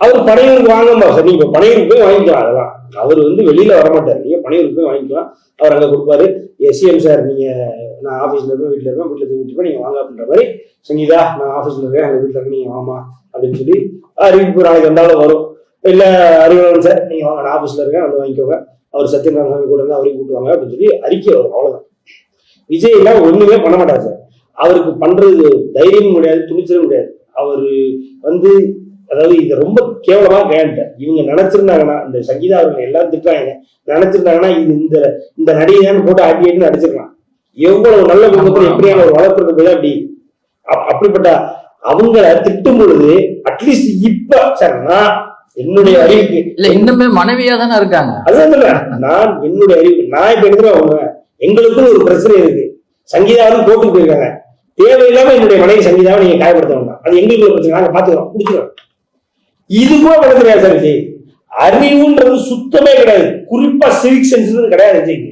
அவர் பனையூருக்கு வாங்கம்மா சார், நீங்க பனையூருக்கு போய் வாங்கிக்கலாம். அதெல்லாம் அவர் வெளியில வரமாட்டார், நீங்க பனையூருக்கு போய் வாங்கிக்கலாம். அவர் அங்க கொடுப்பாரு. சிஎம் சார் நீங்க, நான் ஆபீஸ்ல இருப்பேன், வீட்டுல இருப்பேன், வீட்டுல தூங்கிட்டு நீங்க வாங்க அப்படின்ற மாதிரி, சங்கீதா நான் ஆபீஸ்ல இருக்கேன், எங்க வீட்டுல இருக்கு, நீங்க வாமா அப்படின்னு சொல்லி அறிவிப்பு நாளைக்கு வந்தாலும் வரும். இல்ல அறிவுடன் சார் நீங்க வாங்க, நான் ஆபீஸ்ல இருக்கேன், வந்து வாங்கிக்கோங்க, அவர் சத்யநாராயண கூட இருந்து அவரையும் கூட்டுவாங்க அப்படின்னு சொல்லி அறிக்கை வரும். அவ்வளவுதான். விஜய் எல்லாம் ஒண்ணுமே பண்ண மாட்டார் சார். அவருக்கு பண்றது தைரியமும் முடியாது, துணிச்சலும் முடியாது. அவரு அதாவது இதை ரொம்ப கேவலமா கையாண்டார். இவங்க நினைச்சிருந்தாங்கன்னா, இந்த சங்கீதா அவர்கள் எல்லாரும் திட்டுறாங்க, நினைச்சிருந்தாங்கன்னா இது இந்த நடிகைதான் போட்டு ஆட்டிட்டு நடிச்சிருக்கலாம். எவ்வளவு நல்ல குடும்பத்துல எப்படியான ஒரு வளர்ப்பு போய் அப்படி அப்படிப்பட்ட அவங்கள திட்டும் பொழுது அட்லீஸ்ட் இப்ப சார் நான் என்னுடைய அறிவுக்கு இல்ல இன்னுமே மனைவியா தானே இருக்காங்க. அதுதான் நான் என்னுடைய அறிவுக்கு நான் இப்ப எடுத்துருவாங்க. எங்களுக்கும் ஒரு பிரச்சனை இருக்கு, சங்கீதாவும் கோர்ட்டுக்கு போயிருக்காங்க, தேவையில்லாம என்னுடைய மனைவி சங்கீதாவை நீங்க காயப்படுத்தணும், அது எங்களுக்கு ஒரு பிரச்சனை, நாங்க பாத்துக்கிறோம் பிடிச்சிக்கிறோம். இது கூட பண்ண கிடையாது சார் விஜய். அறிவுன்றது சுத்தமே கிடையாது, குறிப்பா சிவிக் சென்ஸ் கிடையாது விஜய்க்கு.